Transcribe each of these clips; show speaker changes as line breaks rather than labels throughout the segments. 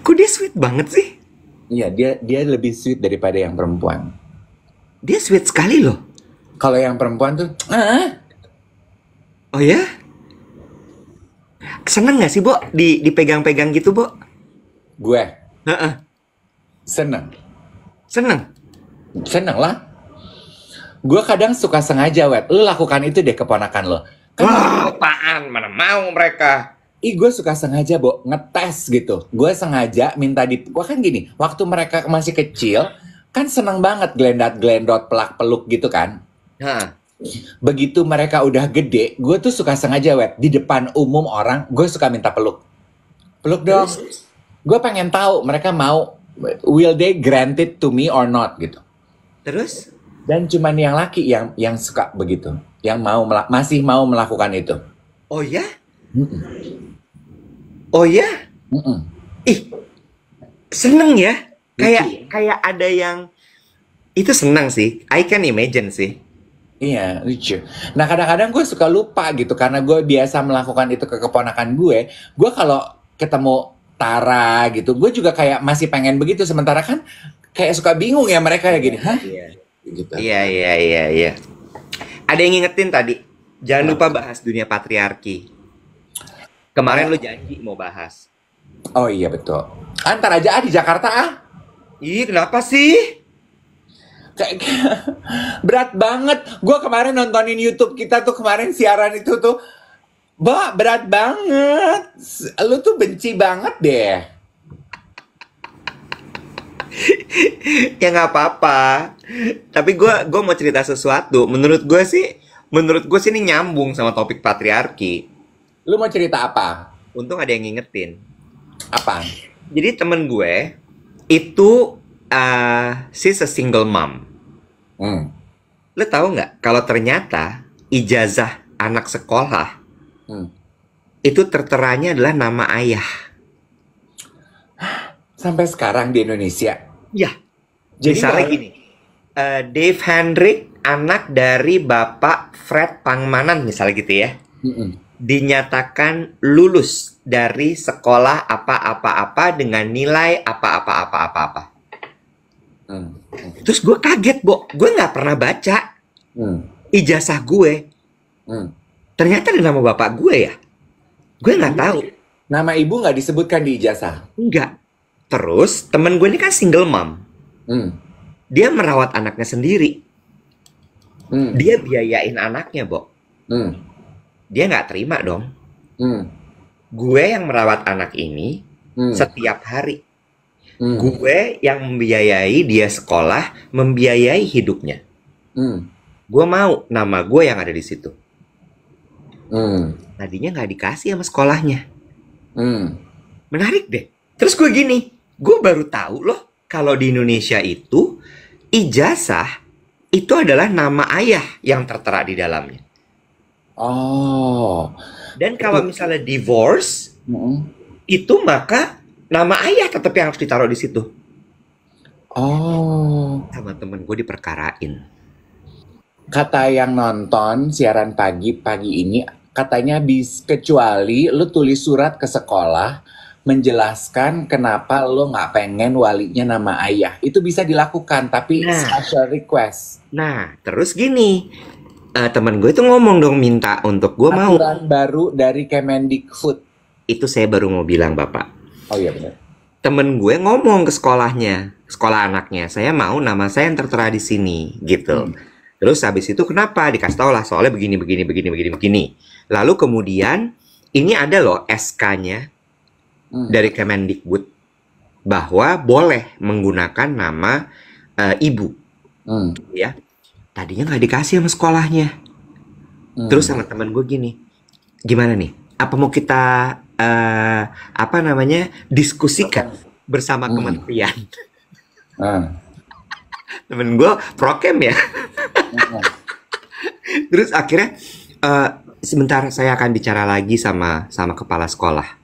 Kok dia sweet banget sih?
Iya, dia lebih sweet daripada yang perempuan.
Dia sweet sekali loh.
Kalau yang perempuan tuh,
Oh ya? Seneng gak sih, Bo? Dipegang-pegang gitu, Bo?
gue
Heeh.
seneng,
Seneng.
seneng lah. Gue kadang suka sengaja, Wet. Lu lakukan itu deh keponakan lo. Kan
Wah, apaan? Mana mau mereka?
gue suka sengaja, Bo, ngetes gitu. Gue sengaja minta gue kan gini, waktu mereka masih kecil, kan seneng banget glendot-glendot, pelak-peluk gitu kan.
Hah.
Begitu mereka udah gede, gue tuh suka sengaja, Wet, di depan umum orang, gue suka minta peluk. Peluk dong.
Terus?
Gue pengen tahu mereka mau, will they grant it to me or not gitu.
Terus?
Dan cuman yang laki yang suka begitu, yang mau masih mau melakukan itu.
Oh ya?
Mm-mm.
Oh ya?
Mm-mm.
Ih, seneng ya? Kayak
Lucu.
kayak ada yang itu senang sih. I can imagine sih.
Iya, lucu. Nah, kadang-kadang gue suka lupa gitu karena gue biasa melakukan itu ke keponakan gue. Gue kalau ketemu Tara gitu, gue juga kayak masih pengen begitu. Sementara kan kayak suka bingung ya mereka ya gini, hah?
Iya.
Gitu.
Iya, iya, iya, iya. Ada yang ngingetin tadi. Jangan lupa bahas dunia patriarki. Kemarin
Oh,
lu janji mau bahas.
oh iya betul. Antar aja di Jakarta ah.
Ih, kenapa sih?
Kayak berat banget. Gue kemarin nontonin YouTube kita tuh kemarin siaran itu tuh, berat banget. Lu tuh benci banget deh.
Ya nggak apa-apa. Tapi gue mau cerita sesuatu. Menurut gue sih ini nyambung sama topik patriarki.
Lu mau cerita apa?
Untung ada yang ngingetin.
Apa?
Jadi temen gue itu she's a single mom.
Hmm.
Lo tahu nggak kalau ternyata ijazah anak sekolah
Hmm.
itu terteranya adalah nama ayah.
Sampai sekarang di Indonesia.
Ya.
Jadi
Misalnya
nggak-
gini, Dave Hendrik anak dari Bapak Fred Pangmanan misalnya gitu ya,
Mm-mm.
dinyatakan lulus dari sekolah apa-apa-apa dengan nilai apa-apa-apa-apa-apa.
Hmm.
Terus gue kaget, Bo. Gue nggak pernah baca
Hmm.
ijazah gue.
Hmm.
Ternyata ada nama bapak gue ya. Gue nggak tahu.
Nama ibu nggak disebutkan di ijazah.
Enggak. Terus temen gue ini kan single mom.
Hmm.
Dia merawat anaknya sendiri.
Hmm.
Dia biayain anaknya, Bo.
Hmm.
Dia nggak terima dong.
Hmm.
Gue yang merawat anak ini
Hmm.
setiap hari.
Hmm.
Gue yang membiayai dia sekolah, membiayai hidupnya.
Hmm.
Gue mau nama gue yang ada di situ.
Hmm.
Tadinya nggak dikasih sama sekolahnya.
Hmm.
Menarik deh. Terus gue gini, gue baru tahu loh kalau di Indonesia itu ijazah itu adalah nama ayah yang tertera di dalamnya.
Oh.
Dan kalau misalnya divorce,
Mm-mm.
itu maka nama ayah tetap yang harus ditaruh di situ.
Oh.
Sama temen gue diperkarain.
Kata yang nonton siaran pagi ini, katanya kecuali lu tulis surat ke sekolah menjelaskan kenapa lu nggak pengen walinya nama ayah. Itu bisa dilakukan, tapi
Nah.
special request.
Nah, terus gini, temen gue itu ngomong dong minta untuk gue mau.
Aturan baru dari Kemendikbud.
Itu saya baru mau bilang Bapak.
Oh iya benar.
Temen gue ngomong ke sekolahnya, sekolah anaknya, saya mau nama saya yang tertera di sini, gitu. Terus habis itu kenapa? Dikasih tau lah soalnya begini. Lalu kemudian ini ada loh SK-nya dari Kemendikbud bahwa boleh menggunakan nama ibu, ya. Tadinya nggak dikasih sama sekolahnya. Terus sama temen gue gini, gimana nih? Apa mau kita diskusikan bersama kementerian? Temen gue prokem ya. Terus akhirnya sebentar saya akan bicara lagi sama kepala sekolah.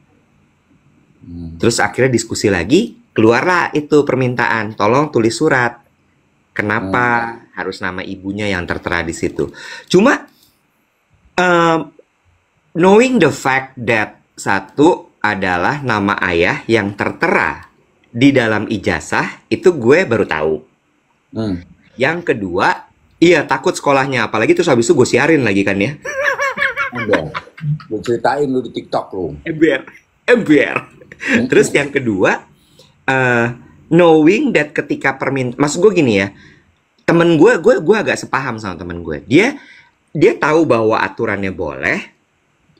Terus akhirnya diskusi lagi, keluarlah itu permintaan, tolong tulis surat. Kenapa harus nama ibunya yang tertera di situ? Cuma knowing the fact that satu adalah nama ayah yang tertera di dalam ijazah itu gue baru tahu.
Hmm.
Yang kedua, iya takut sekolahnya, apalagi terus habis itu gue siarin lagi kan ya.
Udah. Gue ceritain lu di TikTok lu.
Ember, ember. Terus yang kedua, knowing that ketika maksud gue gini ya, temen gue agak sepaham sama temen gue. Dia tahu bahwa aturannya boleh,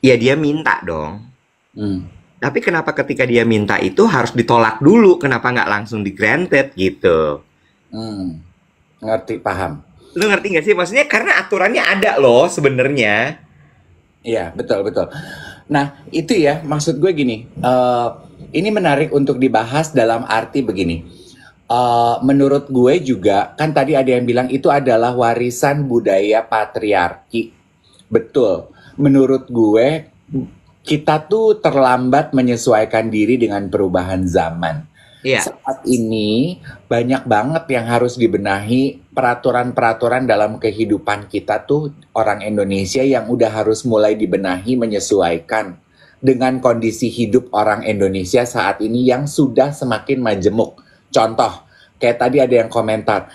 ya dia minta dong.
Hmm.
Tapi kenapa ketika dia minta itu harus ditolak dulu? Kenapa nggak langsung di granted gitu?
Hmm. Ngerti, paham.
Lu ngerti nggak sih? Maksudnya karena aturannya ada loh sebenarnya.
Iya, betul, betul. Nah, itu ya, maksud gue gini, ini menarik untuk dibahas dalam arti begini. Menurut gue juga, kan tadi ada yang bilang itu adalah warisan budaya patriarki. Betul. Menurut gue, kita tuh terlambat menyesuaikan diri dengan perubahan zaman.
Iya.
Saat ini banyak banget yang harus dibenahi, peraturan-peraturan dalam kehidupan kita tuh orang Indonesia yang udah harus mulai dibenahi menyesuaikan dengan kondisi hidup orang Indonesia saat ini yang sudah semakin majemuk. Contoh, kayak tadi ada yang komentar,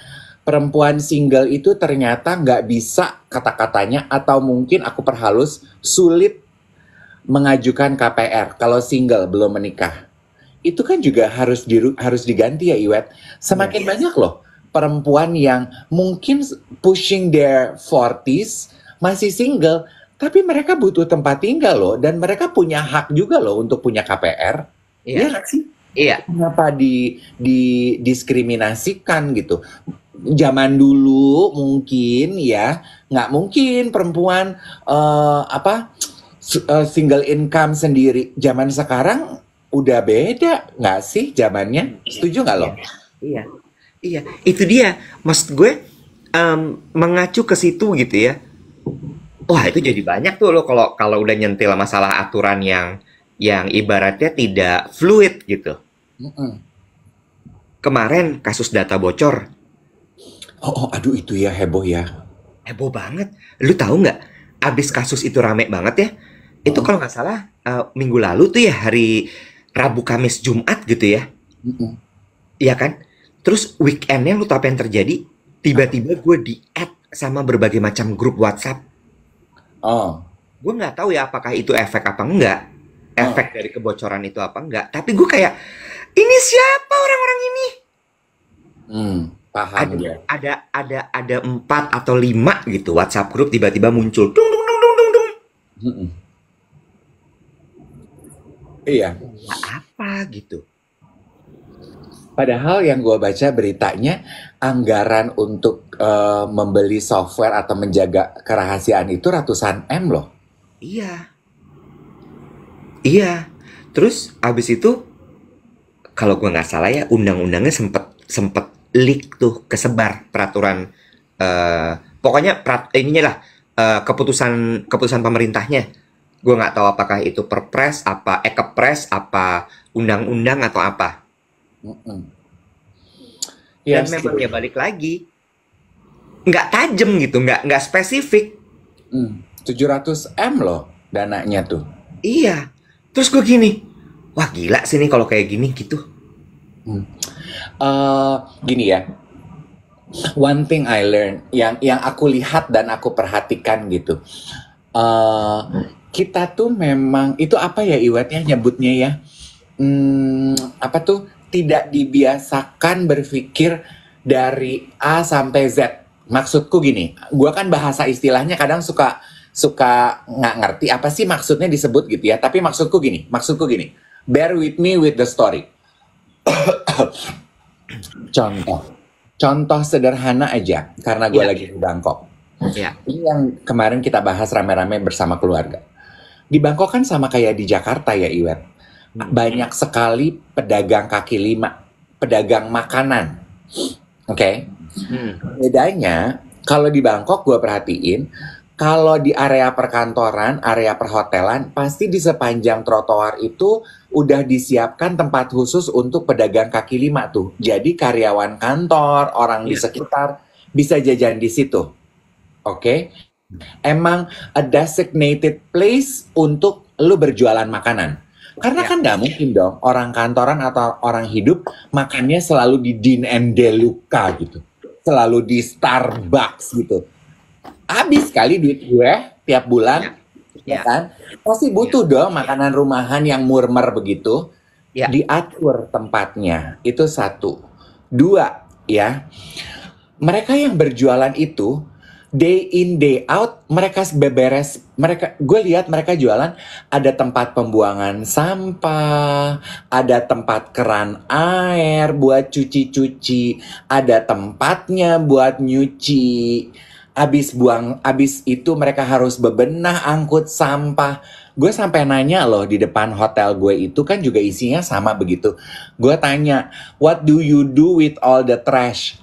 perempuan single itu ternyata nggak bisa kata-katanya atau mungkin aku perhalus, sulit mengajukan KPR kalau single belum menikah. Itu kan juga harus diganti ya Iwet. Semakin banyak loh perempuan yang mungkin pushing their 40s masih single, tapi mereka butuh tempat tinggal loh dan mereka punya hak juga loh untuk punya KPR.
Iya.
Iya nggak sih?
Iya.
Kenapa didiskriminasikan gitu? Zaman dulu mungkin ya nggak mungkin perempuan single income sendiri. Zaman sekarang udah beda nggak sih zamannya? Setuju nggak lo?
Iya, iya, itu dia. Maksud gue mengacu ke situ gitu ya. Wah itu jadi banyak tuh lo kalau udah nyentil masalah aturan yang ibaratnya tidak fluid gitu.
Mm-mm.
Kemarin kasus data bocor,
Aduh itu ya heboh ya.
heboh banget. Lu tahu nggak? Abis kasus itu rame banget ya. Itu kalau nggak salah minggu lalu tuh ya hari Rabu, Kamis, Jumat gitu ya.
Mm-mm.
Iya kan? Terus weekendnya lu tau apa yang terjadi? Tiba-tiba gue di-add sama berbagai macam grup WhatsApp.
Oh,
Gue nggak tahu ya apakah itu efek apa enggak. Efek dari kebocoran itu apa enggak. Tapi gue kayak, ini siapa orang-orang ini?
paham ya.
Ada 4 atau 5 gitu WhatsApp grup tiba-tiba muncul. Dung, dung, dung, dung, dung, dung.
Mm-mm. Iya.
Ya, apa gitu.
Padahal yang gue baca beritanya, anggaran untuk membeli software atau menjaga kerahasiaan itu ratusan M loh.
Iya. Iya. Terus abis itu kalau gue nggak salah ya undang-undangnya sempet leak tuh kesebar peraturan pokoknya ininya lah keputusan pemerintahnya. Gue nggak tahu apakah itu perpres apa kepres apa undang-undang atau apa.
Mm-mm.
Dan
Ya,
memang ya balik lagi nggak tajam gitu, nggak spesifik.
700 M loh dananya tuh.
Iya. Terus gue gini, wah gila sih nih kalau kayak gini gitu.
Gini ya, one thing I learned yang aku lihat dan aku perhatikan gitu, kita tuh memang itu apa ya Iwet ya nyebutnya ya, apa tuh tidak dibiasakan berpikir dari A sampai Z. Maksudku gini, gua kan bahasa istilahnya kadang suka nggak ngerti apa sih maksudnya disebut gitu ya. Tapi maksudku gini, bear with me with the story. Contoh sederhana aja, karena gue
Iya.
lagi di Bangkok.
Ya.
Ini yang kemarin kita bahas rame-rame bersama keluarga. Di Bangkok kan sama kayak di Jakarta ya Iwet. Banyak sekali pedagang kaki lima, pedagang makanan. Oke? Bedanya, kalau di Bangkok gue perhatiin, kalau di area perkantoran, area perhotelan, pasti di sepanjang trotoar itu udah disiapkan tempat khusus untuk pedagang kaki lima tuh. Jadi karyawan kantor, orang di sekitar bisa jajan di situ. Oke? Emang a designated place untuk lu berjualan makanan. Karena
Ya,
kan nggak mungkin dong orang kantoran atau orang hidup makannya selalu di Dean and DeLuca gitu. Selalu di Starbucks gitu. Habis kali duit gue tiap bulan,
ya,
ya
ya,
kan? Pasti
ya,
butuh dong makanan rumahan yang murmer begitu.
ya.
Diatur tempatnya. Itu satu. Dua, ya. Mereka yang berjualan itu day in day out mereka beberes, mereka gue lihat mereka jualan ada tempat pembuangan sampah, ada tempat keran air buat cuci-cuci, ada tempatnya buat nyuci. Abis itu mereka harus bebenah angkut sampah. Gue sampai nanya loh di depan hotel gue itu kan juga isinya sama begitu. Gue tanya, what do you do with all the trash?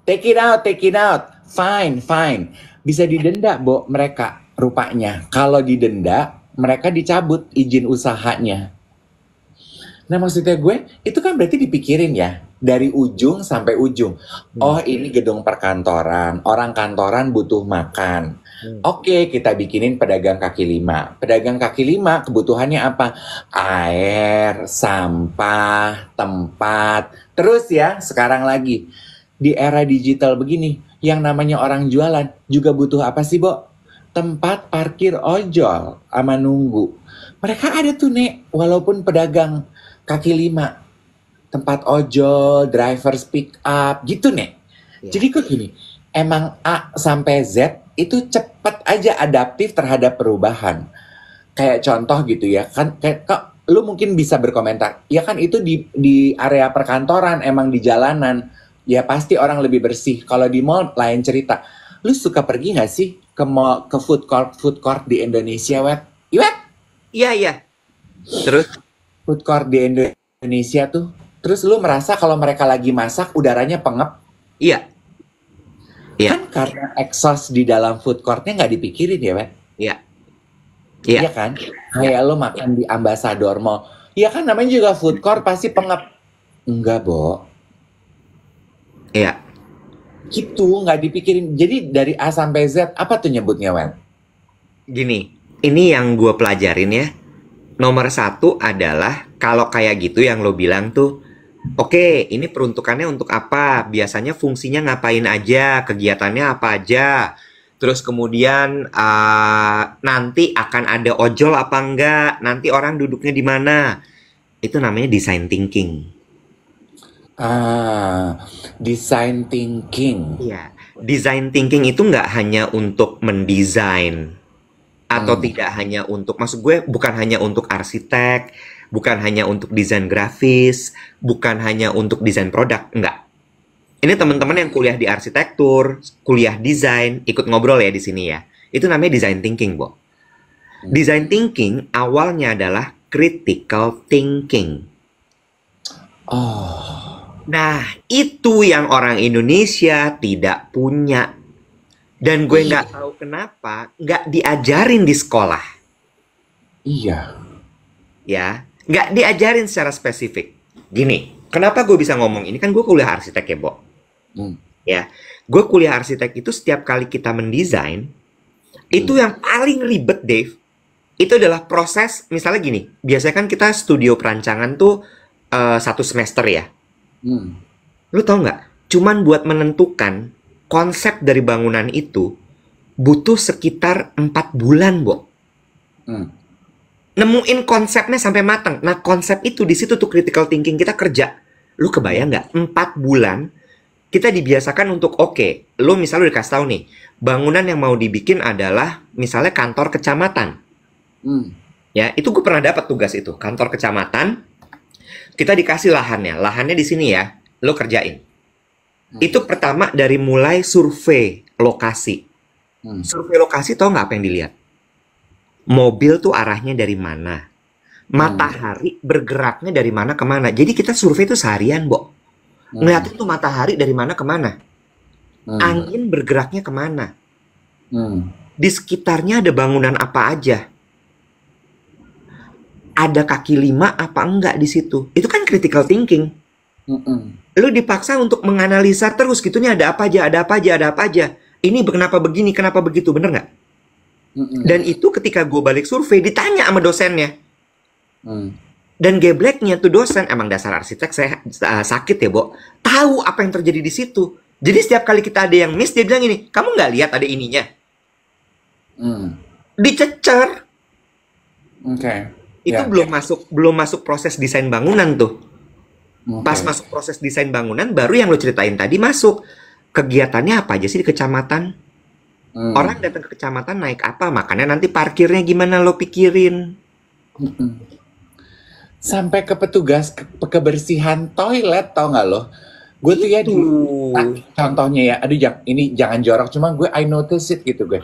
Take it out, take it out. Fine, fine. Bisa didenda, Bo, mereka rupanya. Kalau didenda, mereka dicabut izin usahanya. Nah, maksudnya gue, itu kan berarti dipikirin ya. Dari ujung sampai ujung.
Hmm,
Oh, ini gedung perkantoran. Orang kantoran butuh makan.
hmm.
Oke, kita bikinin pedagang kaki lima. Pedagang kaki lima kebutuhannya apa? Air, sampah, tempat. Terus ya, sekarang lagi di era digital begini, yang namanya orang jualan juga butuh apa sih, Bo? Tempat parkir ojol sama nunggu. Mereka ada tuh, Nek, walaupun pedagang kaki lima, tempat ojol, drivers pick up, gitu, Nek.
Ya,
Jadi kok gini, emang A sampai Z itu cepet aja adaptif terhadap perubahan. Kayak contoh gitu ya, kan kayak kok lu mungkin bisa berkomentar, ya kan itu di area perkantoran, emang di jalanan, ya pasti orang lebih bersih. Kalau di mall lain cerita. Lu suka pergi nggak sih ke mall, ke food court di Indonesia, Wet? Iwet,
iya, iya. Terus,
food court di Indonesia tuh. Terus lu merasa kalau mereka lagi masak udaranya pengap?
iya, iya,
Kan karena exhaust di dalam food courtnya nggak dipikirin ya, Wet?
iya, iya,
Iya kan?
iya,
Kayak lu makan di Ambassador Mall. Iya kan namanya juga food court pasti pengap. Enggak, Bo.
iya.
Gitu, nggak dipikirin. Jadi dari A sampai Z, apa tuh nyebutnya, Wen?
Gini, ini yang gue pelajarin ya. Nomor satu adalah kalau kayak gitu yang lo bilang tuh, oke, ini peruntukannya untuk apa? Biasanya fungsinya ngapain aja? Kegiatannya apa aja? Terus kemudian nanti akan ada ojol apa enggak? Nanti orang duduknya di mana? Itu namanya design thinking.
Ah, design thinking.
Iya, design thinking itu nggak hanya untuk mendesain atau
Hmm.
tidak hanya untuk, maksud gue bukan hanya untuk arsitek, bukan hanya untuk desain grafis, bukan hanya untuk desain produk, enggak. Ini teman-teman yang kuliah di arsitektur, kuliah desain, ikut ngobrol ya di sini ya. Itu namanya design thinking, Bo. Design thinking awalnya adalah critical thinking.
Oh,
Nah, itu yang orang Indonesia tidak punya. Dan gue
iya,
nggak tahu kenapa nggak diajarin di sekolah,
iya.
ya. Nggak diajarin secara spesifik. Gini, kenapa gue bisa ngomong ini? Kan gue kuliah arsitek ya, Bo.
Hmm,
Ya, gue kuliah arsitek itu setiap kali kita mendesain, itu
hmm,
yang paling ribet, Dave, itu adalah proses, misalnya gini, biasanya kan kita studio perancangan tuh 1 semester ya.
hmm,
Lu tau nggak? Cuman buat menentukan konsep dari bangunan itu butuh sekitar 4 bulan, Bo.
hmm.
Nemuin konsepnya sampai matang. Nah, konsep itu di situ tuh critical thinking kita kerja. Lu kebayang nggak? 4 bulan kita dibiasakan untuk oke, lu misalnya udah dikasih tahu nih, bangunan yang mau dibikin adalah misalnya kantor kecamatan.
Hmm.
Ya, itu gue pernah dapat tugas itu, kantor kecamatan. Kita dikasih lahannya. Lahannya di sini ya. Lu kerjain. Itu pertama dari mulai survei lokasi.
Hmm.
Survei lokasi tau nggak apa yang dilihat? Mobil tuh arahnya dari mana? Matahari bergeraknya dari mana ke mana? Jadi kita survei tuh seharian, Bo. Ngeliatin tuh matahari dari mana ke mana.
Hmm.
Angin bergeraknya kemana.
Hmm.
Di sekitarnya ada bangunan apa aja. Ada kaki lima apa enggak di situ. Itu kan critical thinking.
Hmm.
Lu dipaksa untuk menganalisa terus gitu, nih ada apa aja, ada apa aja, ada apa aja. Ini kenapa begini, kenapa begitu, bener nggak?
Hmm.
Dan itu ketika gue balik survei, ditanya sama dosennya.
Hmm.
Dan gebleknya tuh dosen, emang dasar arsitek saya sakit ya, Bo. Tahu apa yang terjadi di situ. Jadi setiap kali kita ada yang miss, dia bilang ini, kamu nggak lihat ada ininya?
Hmm.
Dicecer.
Oke.
Itu
Ya.
belum masuk proses desain bangunan tuh. Pas
Oke.
masuk proses desain bangunan, baru yang lo ceritain tadi masuk. Kegiatannya apa aja sih di kecamatan? Orang
Hmm.
datang ke kecamatan naik apa? Makanya nanti parkirnya gimana lo pikirin.
Mm-mm. Sampai ke petugas kebersihan toilet, tau nggak lo? Gue tuh ya
Itu.
contohnya ya, aduh ini jangan jorok, cuma gue I notice it gitu gue.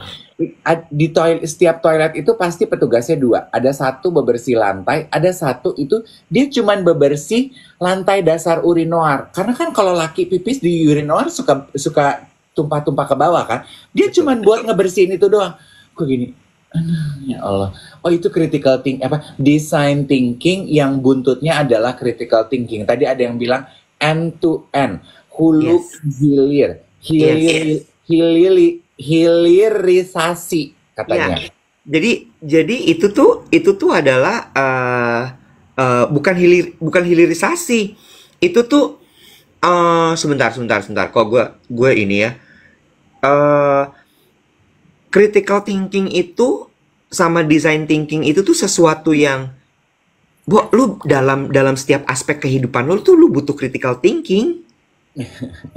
Di toilet, setiap toilet itu pasti petugasnya dua. Ada satu bebersih lantai, ada satu itu dia cuman bebersih lantai dasar urinoir. Karena kan kalau laki pipis di urinoir suka tumpah-tumpah ke bawah kan. Dia
Betul.
cuman buat ngebersihin itu doang. Gue gini, ya Allah. Oh itu critical thinking, design thinking yang buntutnya adalah critical thinking. Tadi ada yang bilang end to end, hulu
Yes.
hilir,
Yes.
hilirisasi katanya.
Ya. Jadi itu tuh adalah bukan hilirisasi. Itu tuh sebentar. Kok gue ini ya. eh Critical thinking itu sama design thinking itu tuh sesuatu yang, lu dalam setiap aspek kehidupan lu butuh critical thinking.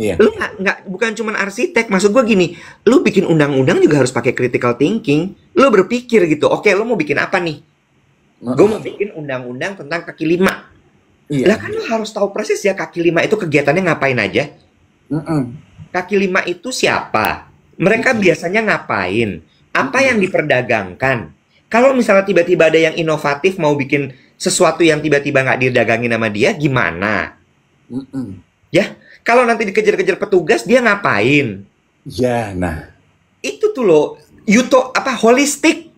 Iya.
Lu nggak bukan cuman arsitek, maksud gue gini, lu bikin undang-undang juga harus pakai critical thinking. Lu berpikir gitu, oke, lu mau bikin apa nih? Gue mau bikin undang-undang tentang kaki lima. Lah
Iya.
kan lu harus tahu persis ya kaki lima itu kegiatannya ngapain aja.
Mm-mm.
Kaki lima itu siapa? Mereka biasanya ngapain? Apa yang diperdagangkan? Kalau misalnya tiba-tiba ada yang inovatif mau bikin sesuatu yang tiba-tiba nggak didagangin sama dia, gimana?
Mm-mm.
Ya, kalau nanti dikejar-kejar petugas, dia ngapain?
Ya, nah,
Itu tuh loh, holistik,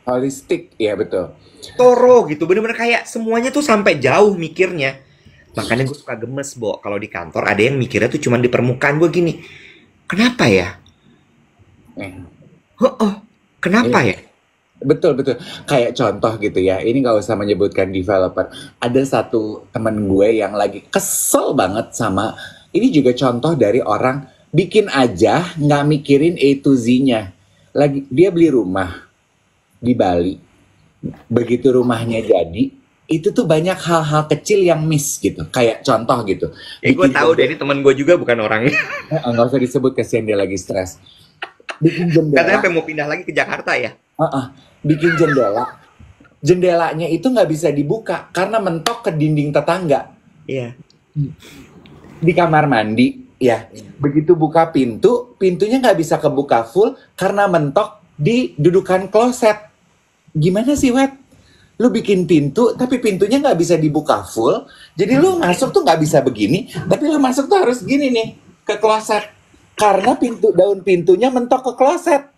holistik, ya betul.
toro gitu, bener-bener kayak semuanya tuh sampai jauh mikirnya. Makanya gue suka gemes, Bo, kalau di kantor ada yang mikirnya tuh cuma di permukaan. Gue gini, kenapa ya?
Eh,
Kenapa
iya.
ya?
Betul, betul. Kayak contoh gitu ya, ini nggak usah menyebutkan developer. Ada satu temen gue yang lagi kesel banget sama, ini juga contoh dari orang bikin aja nggak mikirin A to Z-nya. Lagi dia beli rumah di Bali. Begitu rumahnya jadi, itu tuh banyak hal-hal kecil yang miss gitu. Kayak contoh gitu.
Gue
Bikin
tahu deh, ini teman gue juga bukan orangnya.
nggak usah disebut, kasihan dia lagi stres. Bikin
Katanya
jendela,
pengen mau pindah lagi ke Jakarta ya.
bikin jendela. Jendelanya itu nggak bisa dibuka karena mentok ke dinding tetangga
Iya.
di kamar mandi. Ya, begitu buka pintu, pintunya nggak bisa kebuka full karena mentok di dudukan kloset. Gimana sih, Wet? Lu bikin pintu, tapi pintunya nggak bisa dibuka full. Jadi lu masuk tuh nggak bisa begini, tapi lu masuk tuh harus gini nih, ke kloset. Karena daun pintunya mentok ke kloset.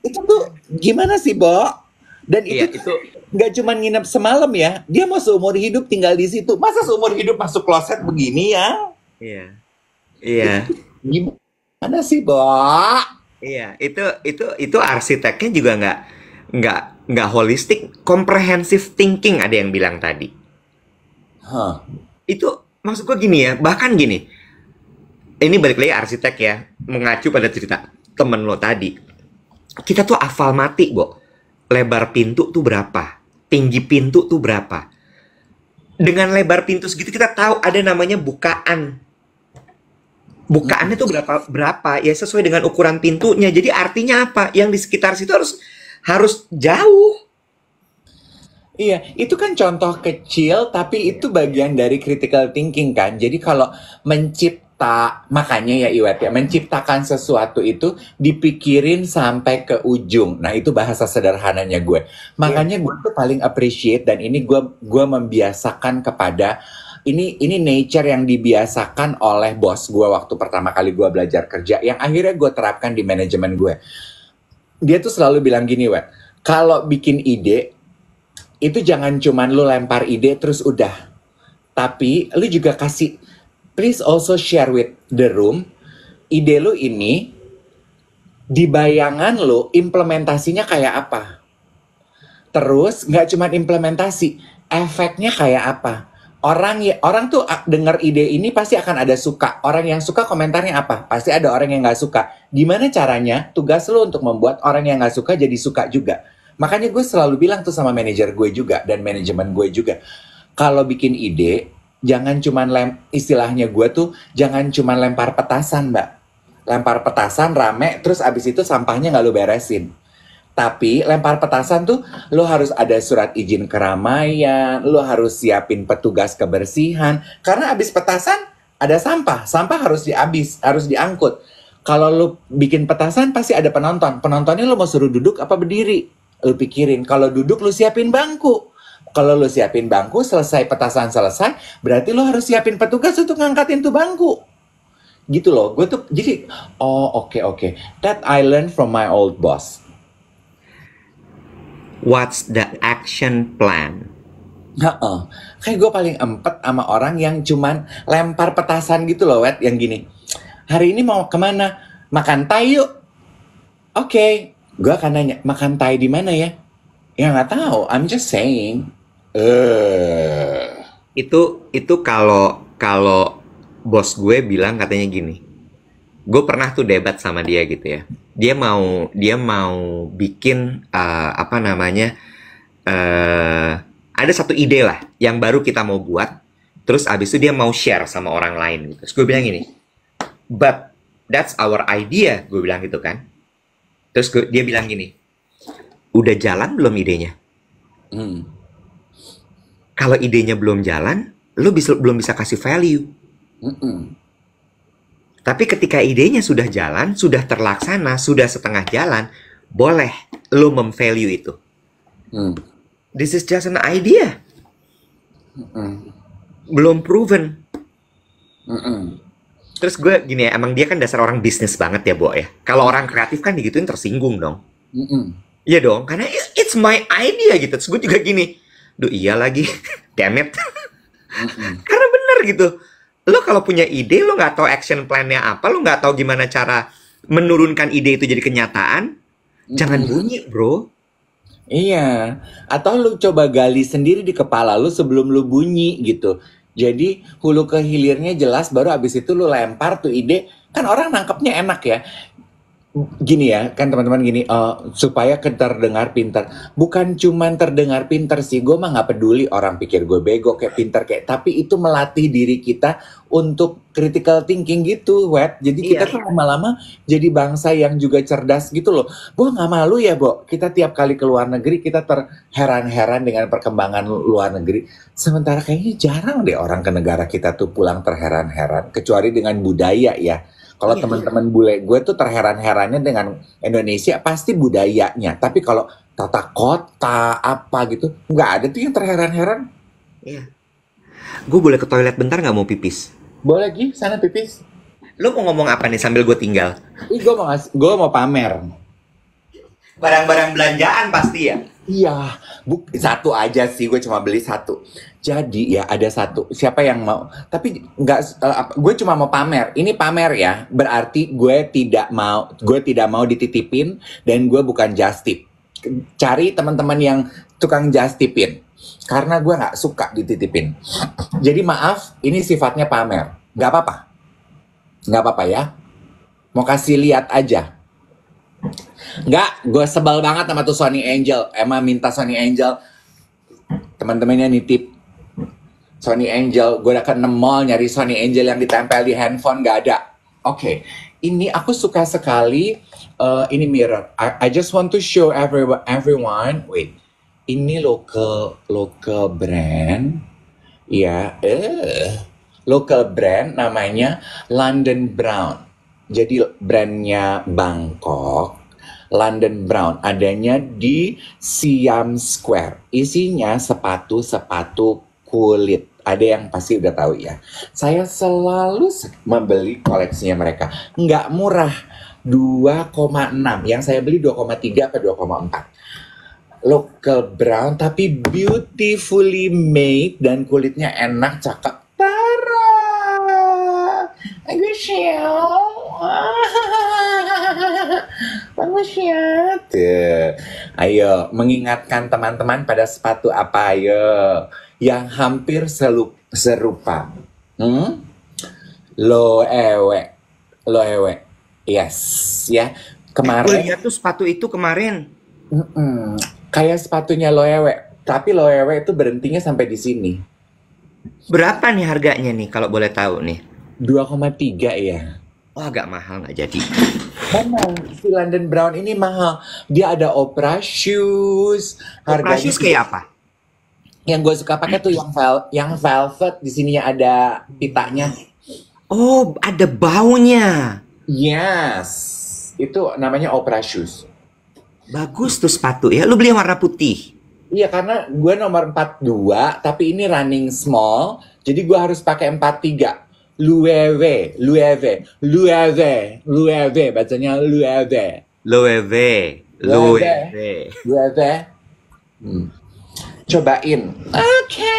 Itu tuh gimana sih, Bo? Dan
Iya,
itu
itu
nggak cuma nginep semalam ya, dia mau seumur hidup tinggal di situ. Masa seumur hidup masuk kloset begini ya?
iya. Iya.
Gimana sih, Bo?
Iya, itu arsiteknya juga nggak holistik, comprehensive thinking ada yang bilang tadi.
Hah.
Itu maksud gue gini ya, bahkan gini. Ini balik lagi arsitek ya, mengacu pada cerita temen lo tadi. Kita tuh hafal mati, Bo. Lebar pintu tuh berapa? Tinggi pintu tuh berapa? Dengan lebar pintu segitu kita tahu ada namanya bukaan. Bukaannya tuh berapa? Ya sesuai dengan ukuran pintunya. Jadi artinya apa? Yang di sekitar situ harus jauh.
Iya, itu kan contoh kecil, tapi itu bagian dari critical thinking kan. Jadi kalau makanya ya Iwet ya, menciptakan sesuatu itu dipikirin sampai ke ujung. Nah itu bahasa sederhananya gue. Makanya gue tuh paling appreciate, dan ini gue membiasakan kepada, ini nature yang dibiasakan oleh bos gue waktu pertama kali gue belajar kerja, yang akhirnya gue terapkan di manajemen gue. Dia tuh selalu bilang gini, Wet, kalau bikin ide, itu jangan cuman lu lempar ide terus udah. Tapi lu juga kasih, please also share with the room, ide lu ini, di bayangan lu implementasinya kayak apa. Terus nggak cuma implementasi, efeknya kayak apa? Orang tuh dengar ide ini pasti akan ada suka. Orang yang suka komentarnya apa? Pasti ada orang yang nggak suka. Gimana caranya? Tugas lo untuk membuat orang yang nggak suka jadi suka juga. Makanya gue selalu bilang tuh sama manajer gue juga dan manajemen gue juga. Kalau bikin ide, jangan cuman istilahnya gue tuh jangan cuman lempar petasan, Mbak. Lempar petasan rame, terus abis itu sampahnya nggak lo beresin. Tapi lempar petasan tuh lo harus ada surat izin keramaian, lo harus siapin petugas kebersihan. Karena abis petasan ada sampah, sampah harus diangkut. Kalau lo bikin petasan pasti ada penonton. Penontonnya lo mau suruh duduk apa berdiri? Lo pikirin. Kalau duduk lo siapin bangku. Kalau lo siapin bangku, selesai petasan selesai, berarti lo harus siapin petugas untuk ngangkatin tuh bangku. Gitu loh. Gue tuh jadi, oke. That I learned from my old boss.
What's the action plan?
Kayak gue paling empet sama orang yang cuman lempar petasan gitu loh, Wet, yang gini. Hari ini mau kemana? Makan tai yuk. Oke. Gue akan nanya, makan tai di mana ya? Ya nggak tahu. I'm just saying.
Itu kalau bos gue bilang katanya gini. Gue pernah tuh debat sama dia gitu ya. Dia mau bikin apa namanya? Ada satu ide lah yang baru kita mau buat. Terus abis itu dia mau share sama orang lain gitu. Terus gue bilang gini, but that's our idea, gue bilang gitu kan. Terus dia bilang gini, udah jalan belum idenya? Kalau idenya belum jalan, lo belum bisa kasih value. Tapi ketika idenya sudah jalan, sudah terlaksana, sudah setengah jalan, boleh lo memvalue itu. This is just an idea. Belum proven. Terus gue gini ya, emang dia kan dasar orang bisnis banget ya, Bo ya. Kalau orang kreatif kan digituin tersinggung dong. Iya dong, karena it's my idea gitu. Terus gue juga gini, duh iya lagi, damn it. Karena bener gitu. Lo kalau punya ide, lo nggak tahu action plan-nya apa, lo nggak tahu gimana cara menurunkan ide itu jadi kenyataan, jangan bunyi, bro.
Iya, atau lu coba gali sendiri di kepala lu sebelum lu bunyi gitu. Jadi hulu ke hilirnya jelas, baru abis itu lu lempar tuh ide. Kan orang nangkepnya enak ya. Gini ya, kan teman-teman gini, supaya terdengar pintar. Bukan cuman terdengar pintar sih, gue mah gak peduli orang pikir gue bego kayak pintar kayak. Tapi itu melatih diri kita untuk critical thinking gitu, Wet. Jadi kita tuh lama-lama jadi bangsa yang juga cerdas gitu loh. Gue gak malu ya, Bo. Kita tiap kali ke luar negeri, kita terheran-heran dengan perkembangan luar negeri. Sementara kayaknya jarang deh orang ke negara kita tuh pulang terheran-heran. Kecuali dengan budaya ya. Kalau teman-teman bule gue tuh terheran-herannya dengan Indonesia pasti budayanya. Tapi kalau tata kota apa gitu, nggak ada tuh yang terheran-heran.
Iya. Gue boleh ke toilet bentar nggak mau pipis?
Boleh Gi, sana pipis.
Lo mau ngomong apa nih sambil gue tinggal?
Gue mau pamer.
Barang-barang belanjaan pasti ya?
Iya, satu aja sih, gue cuma beli satu. Jadi ya ada satu. Siapa yang mau? Tapi nggak, gue cuma mau pamer. Ini pamer ya, berarti gue tidak mau dititipin dan gue bukan just tip. Cari teman-teman yang tukang just tipin, karena gue nggak suka dititipin. Jadi maaf, ini sifatnya pamer. Nggak apa-apa ya. Mau kasih lihat aja. Nggak, gue sebel banget sama tuh Sony Angel. Emma minta Sony Angel, teman-temannya nitip Sony Angel. Gue udah ke 6 mall nyari Sony Angel yang ditempel di handphone, nggak ada. Oke, ini aku suka sekali. Ini mirror. I just want to show everyone. Wait, ini local brand. Ya, local brand namanya London Brown. Jadi brandnya Bangkok, London Brown, adanya di Siam Square. Isinya sepatu kulit. Ada yang pasti udah tahu ya. Saya selalu membeli koleksinya mereka. Nggak murah, 2,6. Yang saya beli 2,3 atau 2,4. Local brown tapi beautifully made dan kulitnya enak, cakep. Tara, aku Bagus ya. Tuh. Ayo, mengingatkan teman-teman pada sepatu apa ayo yang hampir serupa. Lo ewe. Lo ewe. Yes, ya.
Gue
Kemarin
lihat tuh sepatu itu kemarin.
kayak sepatunya lo ewe, tapi lo ewe itu berhentinya sampai di sini.
Berapa nih harganya nih kalau boleh tahu nih?
2,3 ya.
Oh, agak mahal nggak jadi.
Memang si London Brown ini mahal. Dia ada Oprah shoes, harganya
Operasi kayak apa?
yang gue suka pakai tuh yang velvet di sininya ada pitanya.
Oh, ada baunya.
Yes, itu namanya Oprah shoes.
Bagus tuh sepatu ya. Lu beli yang warna putih.
Iya karena gue nomor 42, tapi ini running small, jadi gue harus pakai 43. Luewe, luewe, luewe, luewe, bacanya luewe,
Loewe.
luewe,
Loewe.
luewe. Cobain. Oke.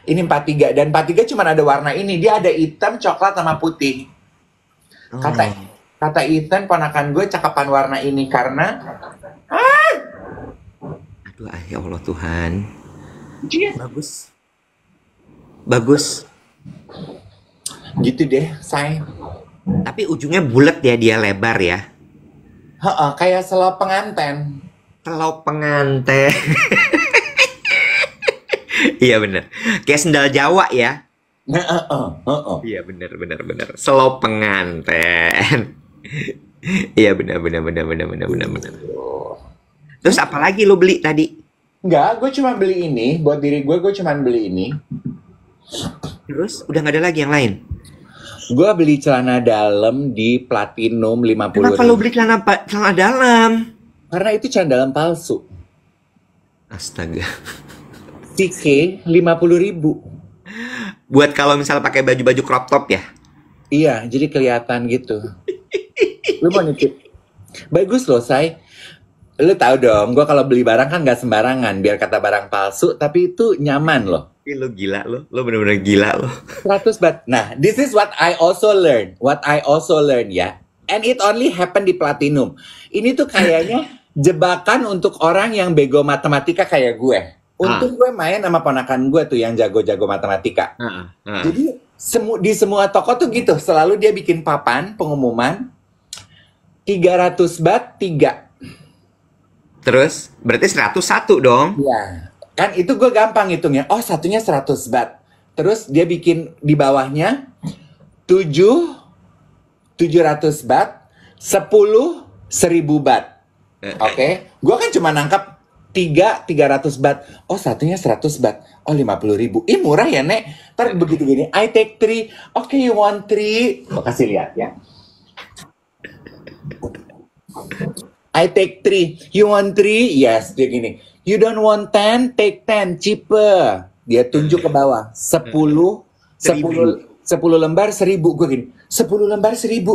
Ini 43 dan 43 cuma ada warna ini. Dia ada hitam, coklat sama putih. Kata kata Ethan ponakan gue cakapan warna ini karena
Aduh, ya Allah Tuhan.
dia
Bagus. Bagus.
gitu deh, say.
Tapi ujungnya bulat ya, dia lebar ya.
Heeh, kayak selop pengantin.
Kalau pengantin. Iya bener. Kayak sendal Jawa ya.
Heeh.
Iya bener. Selop pengantin. Iya bener. Terus apa lagi lo beli tadi?
Enggak, gue cuma beli ini buat diri gue cuma beli ini.
Terus udah nggak ada lagi yang lain?
Gue beli celana dalam di Platinum 50
Kenapa lo beli celana dalam?
Karena itu celana dalam palsu.
Astaga.
CK 50.000.
Buat kalau misal pakai baju-baju crop top ya?
Iya, jadi kelihatan gitu. Lu mau nitip? Bagus loh, say. Lu tahu dong, gue kalau beli barang kan nggak sembarangan, biar kata barang palsu, tapi itu nyaman loh.
Lo gila lo bener-bener gila lo.
100 bat. Nah, this is what I also learned. Ya. And it only happened di Platinum. Ini tuh kayaknya jebakan untuk orang yang bego matematika kayak gue. Untung gue main sama ponakan gue tuh yang jago-jago matematika. Jadi di semua toko tuh gitu, selalu dia bikin papan pengumuman 300 bat 3.
Terus berarti 101 dong.
Ya, kan itu gue gampang hitungnya. Oh, satunya 100 bat. Terus dia bikin di bawahnya 700 bat, 10 1000 bat. Oke. Gue kan cuma nangkap 300 bat. Oh, satunya 100 bat. Oh, 50.000. Ih, murah ya, Nek. Ntar begitu gini, I take 3. Oke, you want 3? Gue kasih lihat ya. I take 3. You want 3? Yes, dia gini. You don't want 10? Take 10. Cheaper. Dia tunjuk ke bawah. 10 lembar 1.000. Gue gini. 10 lembar 1.000.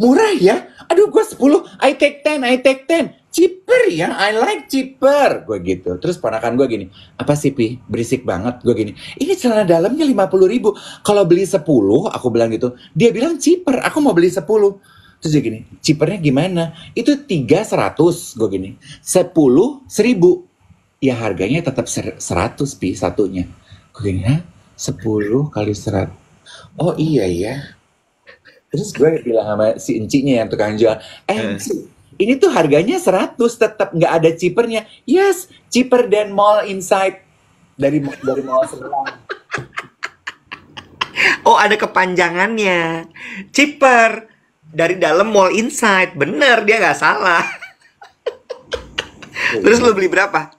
Murah ya? Aduh, gue 10. I take 10. Cheaper ya? I like cheaper. Gue gitu. Terus ponakan gue gini. Apa sih, Pi? Berisik banget. Gue gini. Ini celana dalamnya 50.000. Kalau beli 10, aku bilang gitu. Dia bilang cheaper. Aku mau beli 10. Terus dia gini, cheapernya gimana? Itu 300, gue gini. 10, 1.000. Ya harganya tetap 100 Pi satunya. Gue gini, 10 kali 100. Oh iya ya. Terus gue bilang sama si encinya yang tukang jual, Enci, ini tuh harganya 100 tetap nggak ada cheapernya. Yes, cheaper than mall inside. Dari mall sebelah.
Oh, ada kepanjangannya. Cheaper. Dari dalam mall inside. Bener, dia nggak salah. Terus lo beli berapa?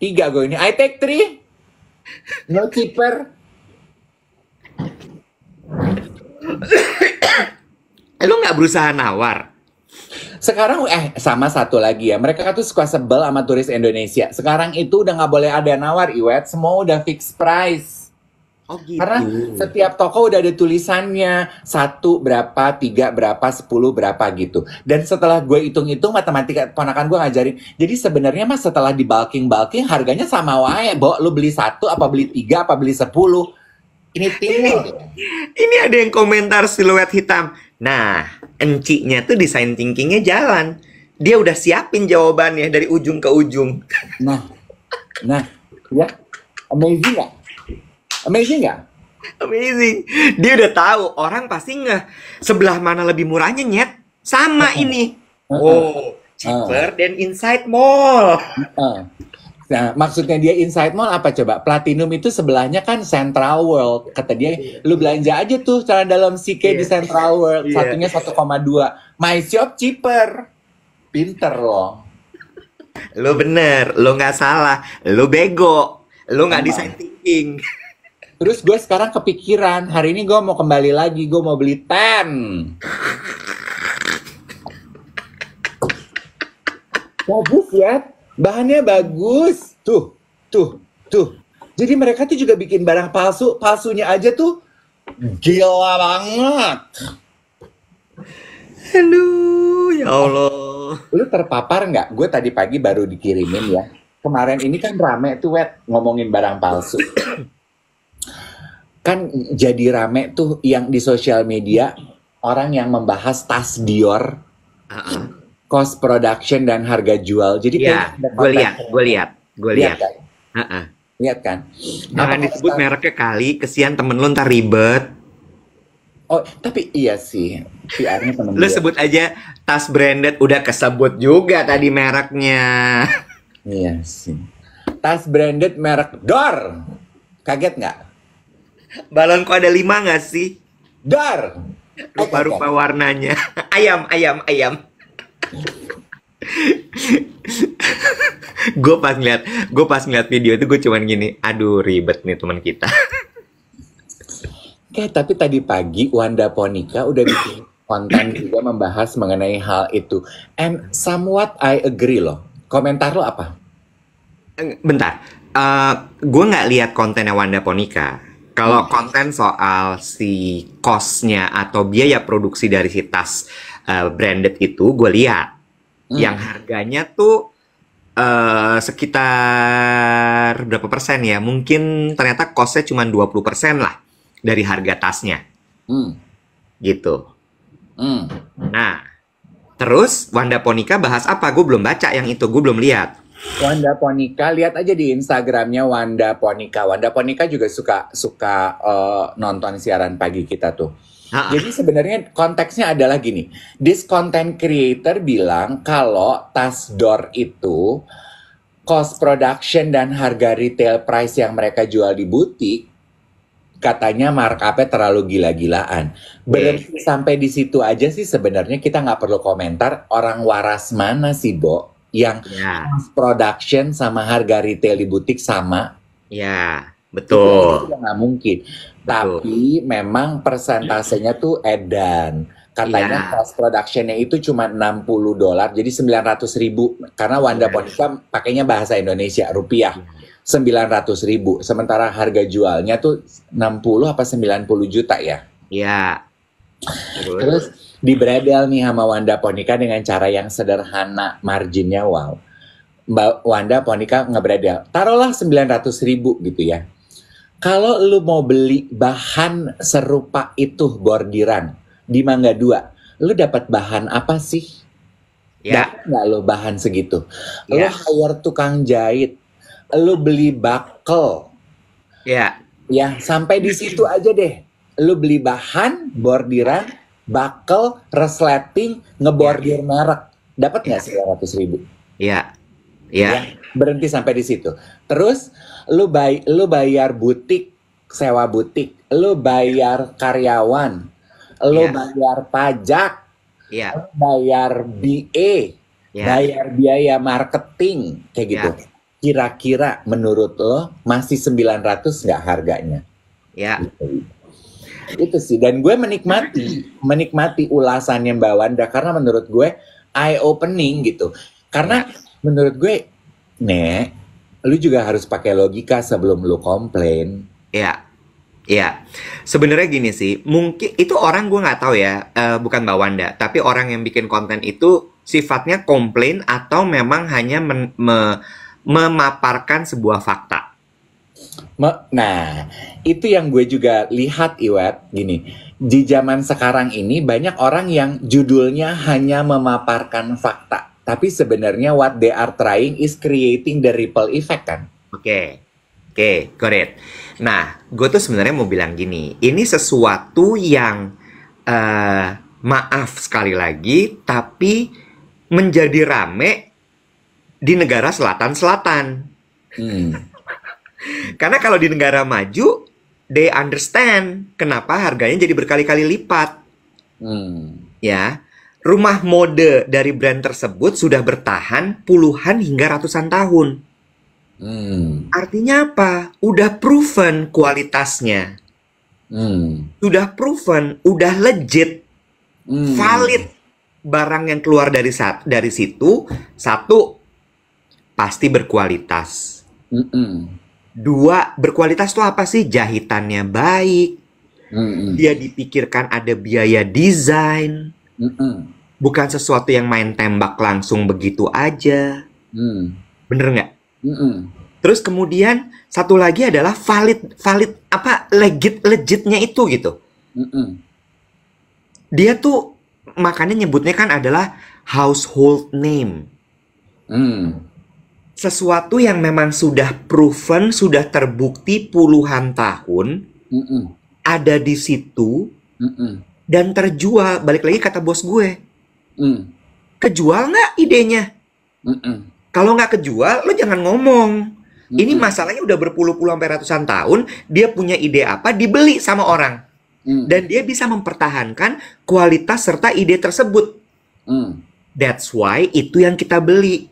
3 gue ini. I take 3. No cheaper.
Lo nggak berusaha nawar?
Sekarang sama satu lagi ya. Mereka tuh suka sebel sama turis Indonesia. Sekarang itu udah nggak boleh ada nawar, Iwet. Semua udah fixed price.
Oh gitu.
Karena setiap toko udah ada tulisannya 1 berapa, 3 berapa, 10 berapa gitu. Dan setelah gue hitung-hitung matematika, ponakan gue ngajarin. Jadi sebenarnya mas setelah di bulking harganya sama wae. Bo, lu beli 1 apa beli 3 apa beli 10. Ini tinggal.
Ini ada yang komentar siluet hitam. Nah, enciknya tuh design thinkingnya jalan. Dia udah siapin jawabannya dari ujung ke ujung.
Nah, nah, ya, amazing nggak? Amazing nggak?
Amazing. Dia udah tahu orang pasti nggak sebelah mana lebih murahnya nyet. Sama ini. Oh, cheaper than Inside Mall.
Nah, maksudnya dia Inside Mall apa coba? Platinum itu sebelahnya kan Central World. Kata dia, lu belanja aja tuh cara dalam CK di Central World. Satunya 1,2. My shop cheaper. Pinter loh.
Lo bener, lo nggak salah, lo bego, lo nggak design thinking.
Terus gue sekarang kepikiran, hari ini gue mau kembali lagi, gue mau beli pen. Bagus ya, bahannya bagus. Tuh. Jadi mereka tuh juga bikin barang palsu, palsunya aja tuh gila banget.
Aduh, ya Allah.
Lu terpapar nggak? Gue tadi pagi baru dikirimin ya. Kemarin ini kan rame tuh Wet ngomongin barang palsu. Kan jadi rame tuh yang di sosial media orang yang membahas tas Dior, cost production dan harga jual. Jadi
ya, gue lihat.
Kan? Lihat kan?
Jangan disebut mereknya kali, kesian temen lu ntar ribet.
Oh, tapi iya sih. PR-nya temen
Lu
dia.
sebut aja tas branded, udah kesebut juga tadi mereknya.
Iya sih. Tas branded merek Dor. Kaget nggak?
Balonku ada 5 nggak sih?
Dor.
Rupa-rupa warnanya. Ayam. Gue pas ngeliat video itu gue cuman gini, aduh ribet nih teman kita.
Oke, tapi tadi pagi Wanda Ponika udah bikin konten juga membahas mengenai hal itu. And somewhat I agree loh. Komentar lo apa?
Bentar, gue nggak lihat kontennya Wanda Ponika. Kalau konten soal si cost-nya atau biaya produksi dari si tas branded itu gue lihat. Yang harganya tuh sekitar berapa persen ya? Mungkin ternyata cost-nya cuma 20% lah dari harga tasnya. Gitu. Nah, terus Wanda Ponika bahas apa? Gue belum baca yang itu, gue belum lihat.
Wanda Ponika, lihat aja di Instagramnya Wanda Ponika. Wanda Ponika juga suka nonton siaran pagi kita tuh. Jadi sebenarnya konteksnya adalah gini. This content creator bilang kalau tas Dor itu cost production dan harga retail price yang mereka jual di butik katanya markup-nya terlalu gila-gilaan. Berhenti sampai di situ aja sih sebenarnya kita nggak perlu komentar. Orang waras mana sih, Bo? Yang cost production sama harga retail di butik sama?
Ya, betul.
Itu nggak mungkin. Tapi memang persentasenya tuh edan. Katanya cost productionnya itu cuma $60, jadi 900.000. Karena Wanda Ponika pakainya bahasa Indonesia, rupiah. 900.000. Sementara harga jualnya tuh 60 apa 90 juta ya?
Iya.
Terus di bredel nih sama Wanda Ponika dengan cara yang sederhana, marginnya wow. Mbak Wanda Ponika ngebredel. Taruhlah 900.000 gitu ya. Kalau lu mau beli bahan serupa itu bordiran di Mangga 2, lu dapat bahan apa sih? Dapat nggak lu bahan segitu? Lu hire tukang jahit, lu beli bakel. Ya, sampai di situ aja deh. Lu beli bahan, bordiran, bakel, resleting, ngebordir merek. Dapat nggak 900.000? Iya. Berhenti sampai di situ. Terus lu bayar butik, sewa butik, lu bayar karyawan, lu bayar pajak, lu bayar BA, bayar biaya marketing, kayak gitu. Kira-kira menurut lo masih 900 nggak harganya? Itu sih. Dan gue menikmati ulasannya Mbak Wanda karena menurut gue eye opening gitu. Karena menurut gue, Nek, lu juga harus pakai logika sebelum lu komplain. Iya.
Sebenarnya gini sih, mungkin itu orang gue nggak tahu ya, bukan Mbak Wanda, tapi orang yang bikin konten itu sifatnya komplain atau memang hanya memaparkan sebuah fakta.
Nah, itu yang gue juga lihat, Iwet. Gini, di zaman sekarang ini banyak orang yang judulnya hanya memaparkan fakta. Tapi sebenarnya what they are trying is creating the ripple effect kan?
Oke, oke, got it. Nah, gue tuh sebenarnya mau bilang gini, ini sesuatu yang eh maaf sekali lagi, tapi menjadi rame di negara selatan-selatan.
Hmm,
Karena kalau di negara maju, they understand kenapa harganya jadi berkali-kali lipat.
hmm,
Ya, rumah mode dari brand tersebut sudah bertahan puluhan hingga ratusan tahun.
hmm,
Artinya apa? Udah proven kualitasnya.
hmm,
Sudah proven, udah legit,
hmm,
valid barang yang keluar dari situ. Satu, pasti berkualitas.
hmm,
Dua, berkualitas tuh apa sih? Jahitannya baik.
hmm,
Dia dipikirkan ada biaya desain.
hmm,
Bukan sesuatu yang main tembak langsung begitu aja.
hmm,
Bener nggak?
hmm,
Terus kemudian satu lagi adalah valid apa legitnya itu gitu.
hmm,
Dia tuh makanya nyebutnya kan adalah household name.
hmm,
Sesuatu yang memang sudah proven, sudah terbukti puluhan tahun
hmm,
ada di situ
hmm,
dan terjual. Balik lagi kata bos gue,
hmm,
kejual nggak idenya?
hmm,
Kalau nggak kejual, lo jangan ngomong. Ini
hmm,
masalahnya udah berpuluh-puluh sampai ratusan tahun, dia punya ide apa, dibeli sama orang.
hmm,
Dan dia bisa mempertahankan kualitas serta ide tersebut.
hmm,
That's why itu yang kita beli.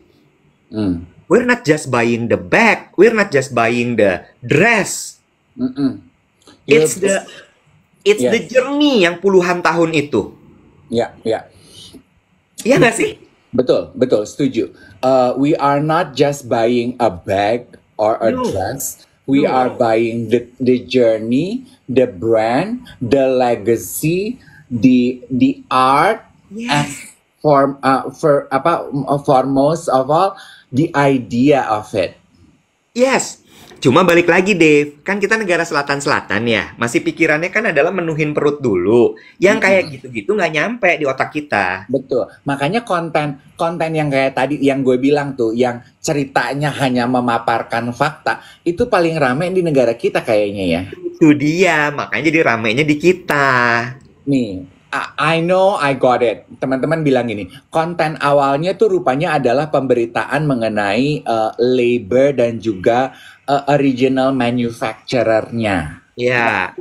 hmm.
We're not just buying the bag, we're not just buying the dress.
Mm-mm.
It's
You're-
the it's the
Yes,
journey yang puluhan tahun itu.
ya, ya.
Iya nggak sih?
Betul, betul, setuju. We are not just buying a bag or a
No,
dress. We are
no.
buying the journey, the brand, the legacy, the art, and
Yes.
for most of all, the idea of it.
Yes. Cuma balik lagi, Dave. Kan kita negara selatan-selatan ya. Masih pikirannya kan adalah menuhin perut dulu. Yang kayak
Mm-mm.
gitu-gitu nggak nyampe di otak kita.
Betul. Makanya konten yang kayak tadi yang gue bilang tuh, yang ceritanya hanya memaparkan fakta, itu paling rame di negara kita kayaknya ya.
Itu dia. Makanya jadi ramenya di kita.
Nih, I know I got it. Teman-teman bilang gini, konten awalnya tuh rupanya adalah pemberitaan mengenai labor dan juga original manufacturer-nya.
Ya.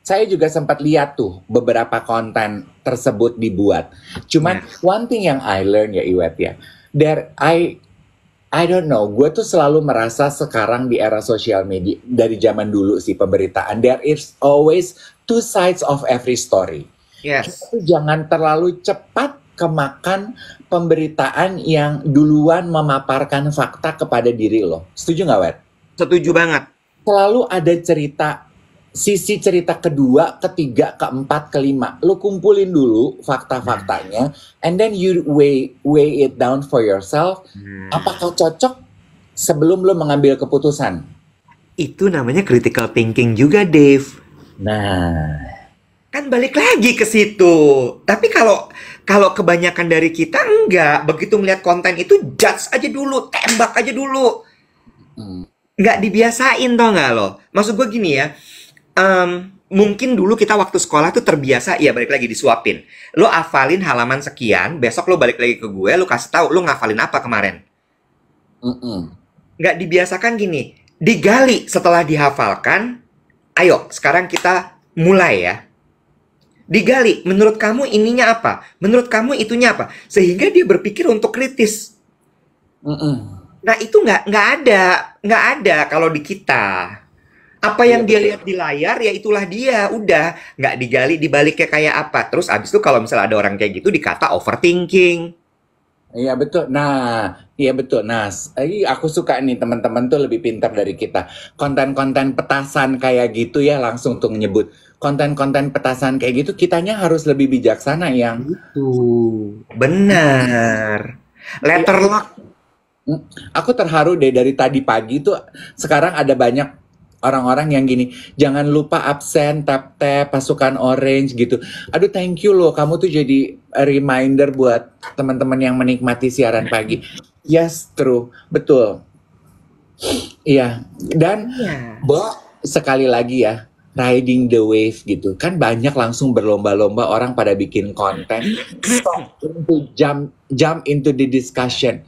Saya juga sempat lihat tuh beberapa konten tersebut dibuat. Cuman
Yes.
one thing yang I learn ya Iwet ya, there I don't know, gue tuh selalu merasa sekarang di era sosial media dari zaman dulu sih pemberitaan, there is always two sides of every story. Kita
Yes.
tuh jangan terlalu cepat kemakan pemberitaan yang duluan memaparkan fakta kepada diri lo. Setuju nggak, Wet?
Setuju banget.
Selalu ada sisi cerita kedua, ketiga, keempat, kelima. Lo kumpulin dulu fakta-faktanya, and then you weigh it down for yourself. Apakah cocok sebelum lo mengambil keputusan?
Itu namanya critical thinking juga, Dave.
Nah,
Kan balik lagi ke situ. Tapi kalau kalau kebanyakan dari kita enggak, begitu melihat konten itu judge aja dulu, tembak aja dulu.
hmm,
Nggak dibiasain tau nggak lo? Maksud gue gini ya, mungkin dulu kita waktu sekolah tuh terbiasa, ya balik lagi disuapin. Lo hafalin halaman sekian, besok lo balik lagi ke gue, lo kasih tahu lo ngafalin apa kemarin.
mm-mm,
Nggak dibiasakan gini, digali setelah dihafalkan, ayo sekarang kita mulai ya. Digali, menurut kamu ininya apa? Menurut kamu itunya apa? Sehingga dia berpikir untuk kritis.
mm-mm.
Nah itu nggak ada kalau di kita. Apa
Iya
yang dia
betul.
lihat di layar ya itulah dia, udah nggak digali dibaliknya kayak apa. Terus abis itu kalau misalnya ada orang kayak gitu dikata overthinking.
Iya betul. Nah, iya betul. Nah, aku suka nih teman-teman tuh lebih pintar dari kita. Konten-konten petasan kayak gitu ya langsung tuh nyebut. Konten-konten petasan kayak gitu kitanya harus lebih bijaksana yang.
Itu benar.
Iya,
Letterlock.
aku terharu deh dari tadi pagi tuh sekarang ada banyak orang-orang yang gini, jangan lupa absen, tap-tap, pasukan orange gitu. Aduh, thank you loh, kamu tuh jadi reminder buat teman-teman yang menikmati siaran pagi. Yes, true, betul. Iya, dan
Iya.
sekali lagi ya, riding the wave gitu. Kan banyak langsung berlomba-lomba orang pada bikin konten. Stop into jump into the discussion.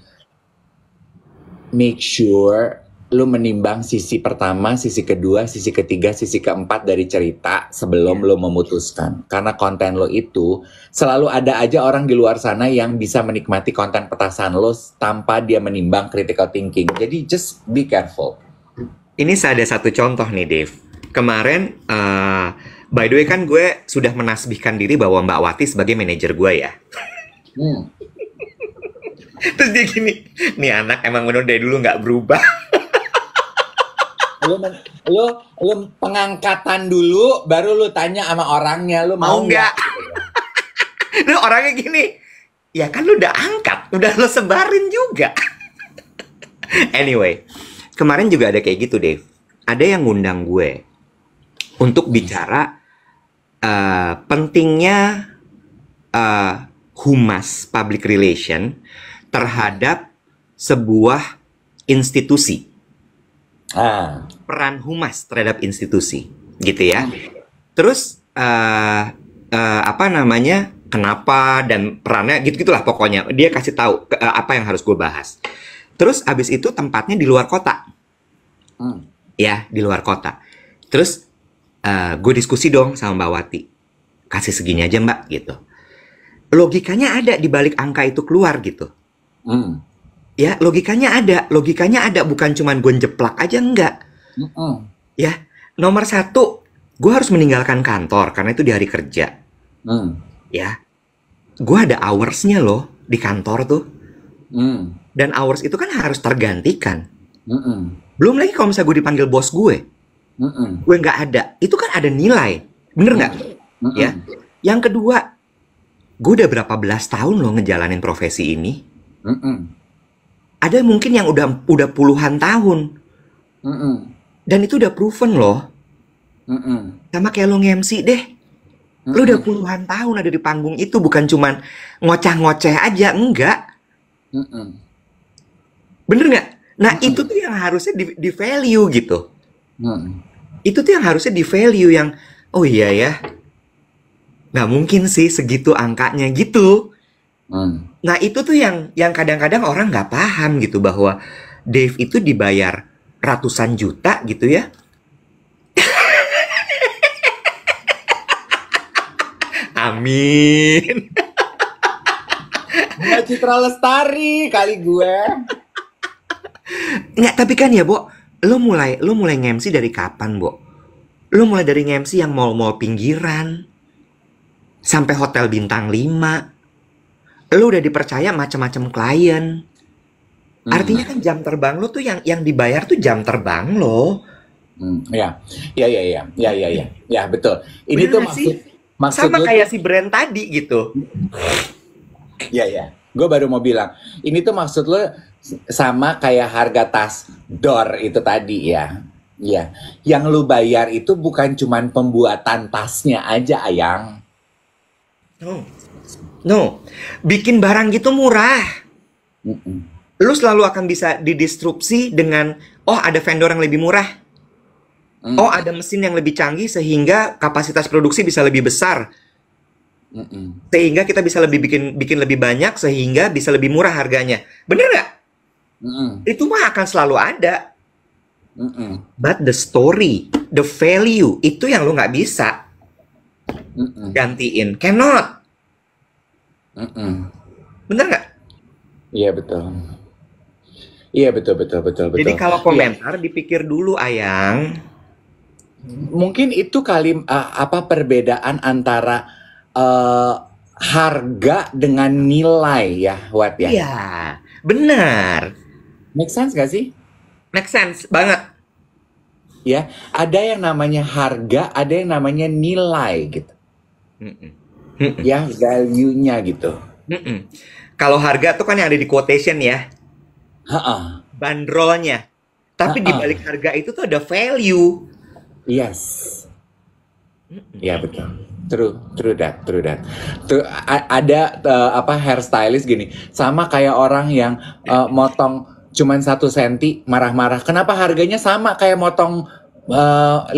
Make sure lu menimbang sisi pertama, sisi kedua, sisi ketiga, sisi keempat dari cerita sebelum lu memutuskan. Karena konten lo itu selalu ada aja orang di luar sana yang bisa menikmati konten petasan lo tanpa dia menimbang critical thinking. Jadi just be careful.
Ini ada satu contoh nih, Dave. Kemarin, by the way kan gue sudah menasbihkan diri bahwa Mbak Wati sebagai manajer gue ya.
Hmm.
Terus dia gini, nih anak emang bener dari dulu nggak berubah.
Lu pengangkatan dulu, baru lu tanya sama orangnya, lu
Mau
mau
nggak?
nggak?
Lu orangnya gini, ya kan lu udah angkat, udah lu sebarin juga. Anyway, kemarin juga ada kayak gitu, Dave. Ada yang ngundang gue untuk bicara pentingnya humas public relation terhadap sebuah institusi. Peran humas terhadap institusi, gitu ya. Terus apa namanya? Kenapa dan perannya gitu-gitulah pokoknya. Dia kasih tahu apa yang harus gue bahas. Terus abis itu tempatnya di luar kota. Ya, di luar kota. Terus gue diskusi dong sama Mbak Wati. Kasih segini aja Mbak, gitu. Logikanya ada di balik angka itu keluar gitu. Ya, logikanya ada, bukan cuman gue jeplak aja, enggak. Ya, nomor satu, gue harus meninggalkan kantor karena itu di hari kerja. Ya, gue ada hoursnya loh di kantor tuh. Dan hours itu kan harus tergantikan. Belum lagi kalau misalnya gue dipanggil bos gue nggak ada, itu kan ada nilai, bener nggak? Ya, yang kedua, gue udah berapa belas tahun loh ngejalanin profesi ini. Ada mungkin yang udah puluhan tahun. Dan itu udah proven loh. Sama kayak lo nge-MC deh. Lo udah puluhan tahun ada di panggung itu. Bukan cuman ngoceh-ngoceh aja. Enggak. Bener nggak? Nah itu tuh yang harusnya di value gitu. Itu tuh yang harusnya di value yang, oh iya ya, nggak mungkin sih segitu angkanya gitu. Nah itu tuh yang kadang-kadang orang nggak paham gitu, bahwa Dave itu dibayar ratusan juta gitu ya. Amin.
Bunga Citra Lestari kali gue.
Nggak, tapi kan ya Bo, lo mulai nge-MC dari kapan Bo? Lo mulai dari nge-MC yang mall-mall pinggiran sampai hotel bintang 5. Lo udah dipercaya macam-macam klien. Artinya kan jam terbang lo tuh yang dibayar tuh jam terbang lo.
Ya, betul. Ini
Bener
tuh
nggak sih?
maksud
Sama
lu
kayak si brand tadi gitu.
ya. Gue baru mau bilang, ini tuh maksud lu sama kayak harga tas door itu tadi ya. Ya, yang lu bayar itu bukan cuman pembuatan tasnya aja, Ayang.
No, bikin barang gitu murah. Lu selalu akan bisa didistrupsi dengan, oh ada vendor yang lebih murah. Oh ada mesin yang lebih canggih sehingga kapasitas produksi bisa lebih besar. Sehingga kita bisa bikin lebih banyak sehingga bisa lebih murah harganya. Bener nggak? Itu mah akan selalu ada. But the story, the value, itu yang lu nggak bisa gantiin. Cannot. Bener nggak?
Iya betul. Iya betul.
Jadi kalau komentar dipikir dulu, Ayang.
Mungkin itu kali apa perbedaan antara harga dengan nilai ya, Wat ya?
Iya, benar.
Make sense gak sih?
Make sense banget.
Ya, ada yang namanya harga, ada yang namanya nilai gitu. Ya, value-nya gitu.
Kalau harga tuh kan yang ada di quotation ya. Bandrolnya. Tapi di
Heeh.
balik harga itu tuh ada value.
Yes. Ya betul. True, true that, true that. Ada apa hairstylist gini, sama kayak orang yang motong cuman 1 senti marah-marah. Kenapa harganya sama kayak motong 5-10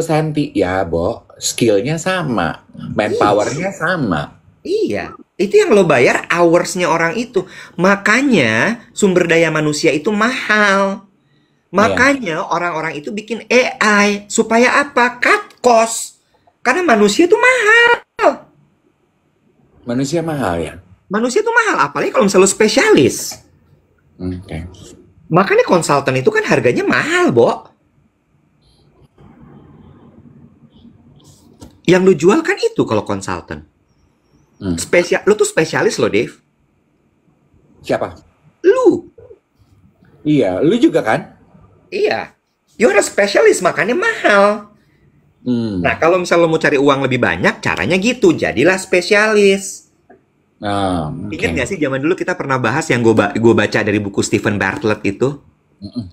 senti? Ya, Bo, skillnya sama, manpowernya sama.
Iya, itu yang lo bayar hoursnya orang itu. Makanya sumber daya manusia itu mahal.
Iya,
Makanya orang-orang itu bikin AI supaya apa? Cut cost. Karena manusia itu mahal.
manusia mahal ya.
Manusia itu mahal, apalagi kalau misalnya lo spesialis.
Oke.
Makanya konsultan itu kan harganya mahal, Bo. Yang lo jual kan itu kalau konsultan.
Hmm.
Lo tuh spesialis lo, Dave.
Siapa?
Lu.
Iya, lu juga kan?
Iya. You're a specialist, makanya mahal. Nah,
Hmm.
kalau misalnya lo mau cari uang lebih banyak, caranya gitu. Jadilah spesialis.
Ah,
Ingat
oke.
nggak sih zaman dulu kita pernah bahas yang gue baca dari buku Stephen Bartlett itu?
Mm-mm.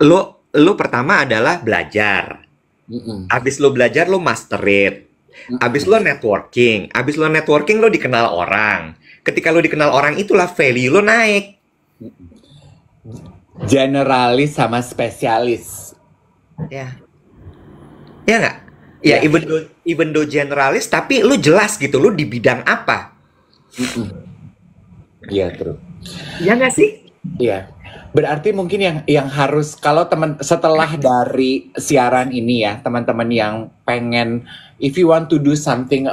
Lo pertama adalah belajar.
Mm-mm.
Abis lo belajar, lo masterit. Abis
Mm-mm.
lo networking. Abis lo networking, lo dikenal orang. Ketika lo dikenal orang, itulah value lo naik.
Generalis sama spesialis.
Ya. Ya nggak? Ya,
Ya.
even though generalis, tapi lo jelas gitu. Lo di bidang apa?
Mm-mm. Iya, true.
Ya nggak sih?
Iya. Berarti mungkin yang harus kalau setelah dari siaran ini ya, teman-teman yang pengen if you want to do something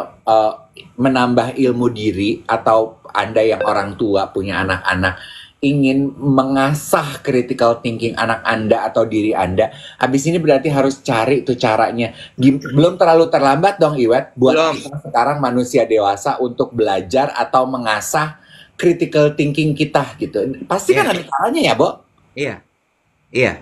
menambah ilmu diri atau Anda yang orang tua punya anak-anak ingin mengasah critical thinking anak Anda atau diri Anda, habis ini berarti harus cari tuh caranya. Belum terlalu terlambat dong Iwet buat
Belum.
kita sekarang manusia dewasa untuk belajar atau mengasah critical thinking kita gitu. Pasti kan
Iya,
ada caranya ya, Bo?
iya, iya.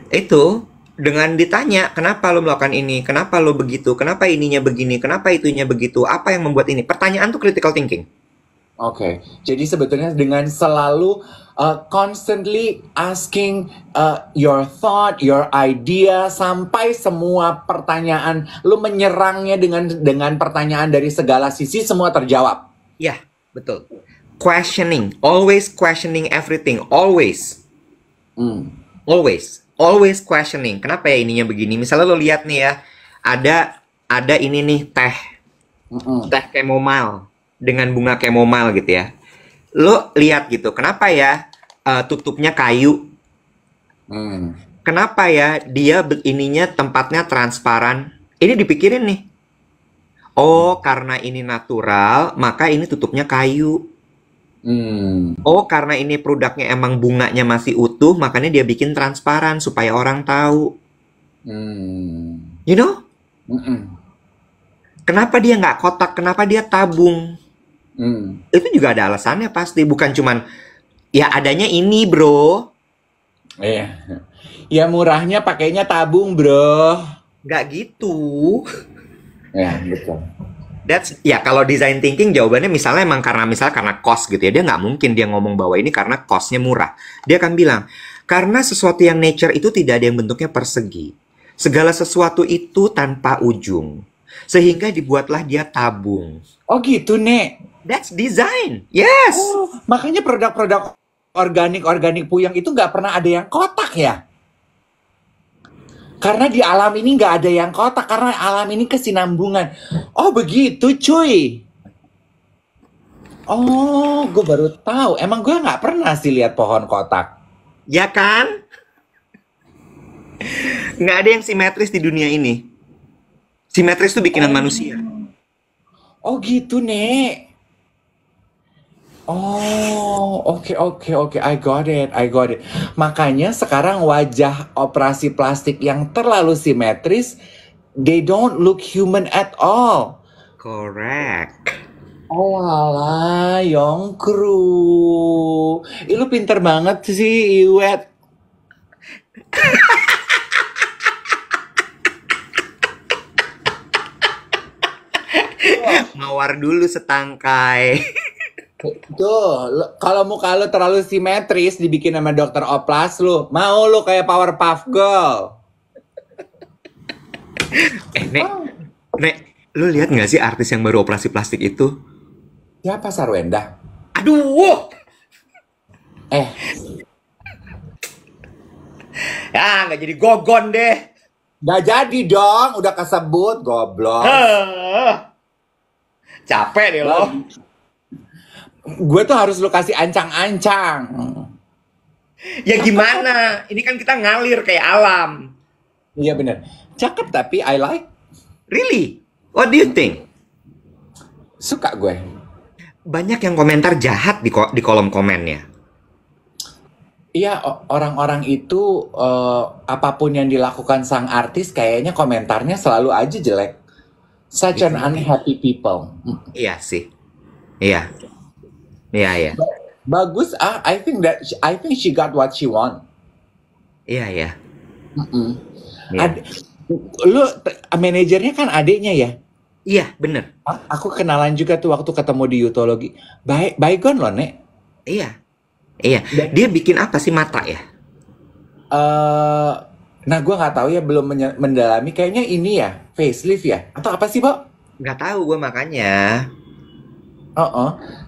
Itu dengan ditanya, kenapa lo melakukan ini? Kenapa lo begitu? Kenapa ininya begini? Kenapa itunya begitu? Apa yang membuat ini? Pertanyaan tuh critical thinking.
Oke. Jadi sebetulnya dengan selalu constantly asking your thought, your idea sampai semua pertanyaan lu menyerangnya dengan pertanyaan dari segala sisi semua terjawab.
Ya, betul. Questioning, always questioning everything, always,
Hmm.
always questioning. Kenapa ya ininya begini? Misalnya lo lihat nih ya, ada ini nih
Mm-mm.
teh chamomile dengan bunga chamomile gitu ya. Lo lihat gitu, kenapa ya tutupnya kayu?
Hmm.
Kenapa ya dia ininya tempatnya transparan? Ini dipikirin nih. Oh, karena ini natural, maka ini tutupnya kayu.
Hmm.
Oh, karena ini produknya emang bunganya masih utuh, makanya dia bikin transparan supaya orang tahu.
Hmm.
You know?
Mm-mm.
Kenapa dia nggak kotak? Kenapa dia tabung?
Hmm.
Itu juga ada alasannya pasti. Bukan cuman, ya adanya ini bro.
Iya. Ya murahnya pakainya tabung, bro.
Nggak gitu.
Ya, betul.
Ya kalau design thinking jawabannya misalnya emang karena cost gitu ya. Dia nggak mungkin dia ngomong bahwa ini karena costnya murah. Dia akan bilang, karena sesuatu yang nature itu tidak ada yang bentuknya persegi. Segala sesuatu itu tanpa ujung. Sehingga dibuatlah dia tabung.
Oh gitu, Nek.
That's design. Yes.
Oh, makanya produk-produk organik Puyang itu nggak pernah ada yang kotak ya? Karena di alam ini nggak ada yang kotak, karena alam ini kesinambungan. Oh begitu, cuy. Oh, gue baru tahu. Emang gue nggak pernah sih lihat pohon kotak.
Ya kan? Nggak ada yang simetris di dunia ini. Simetris itu bikinan manusia.
Oh gitu, Nek. Oh, oke. I got it. Makanya sekarang wajah operasi plastik yang terlalu simetris, they don't look human at all.
Correct.
Oh alah, Yongkru. Ih, lu pinter banget sih, Iwet.
Mawar dulu setangkai.
Tuh, kalau muka lu terlalu simetris dibikin sama dokter oplas lu, mau lu kayak Powerpuff Girl.
Nek, Nek, lu lihat nggak sih artis yang baru operasi plastik itu?
Siapa Sarwenda?
Aduh,
Eh,
ya nggak jadi gogon deh.
gak jadi dong, udah kesebut, goblok.
Heh, capek deh lo.
Gue tuh harus lu kasih ancang-ancang.
Ya gimana? Ini kan kita ngalir kayak alam.
Iya bener. Cakep tapi I like.
Really? What do you think?
Suka gue.
Banyak yang komentar jahat di kolom komennya.
Iya, orang-orang itu apapun yang dilakukan sang artis kayaknya komentarnya selalu aja jelek. Such an unhappy people.
Iya sih. Iya. Iya, iya.
Bagus I think she got what she want.
Iya, iya.
Mm-mm.
Iya.
Lu manajernya kan adiknya ya?
Iya, bener.
Aku kenalan juga tuh waktu ketemu di Yutologi. Baygon loh, Nek.
Iya. Iya. Dia bikin apa sih mata ya?
Nah, gue nggak tahu ya, belum mendalami. Kayaknya ini ya, facelift ya? Atau apa sih, Bo?
Nggak tahu gue makanya.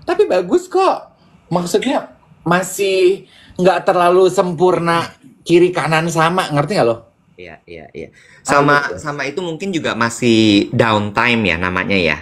Tapi bagus kok. Maksudnya masih nggak terlalu sempurna kiri kanan sama, ngerti nggak lo?
Iya, iya, iya. Sama itu mungkin juga masih downtime ya namanya ya.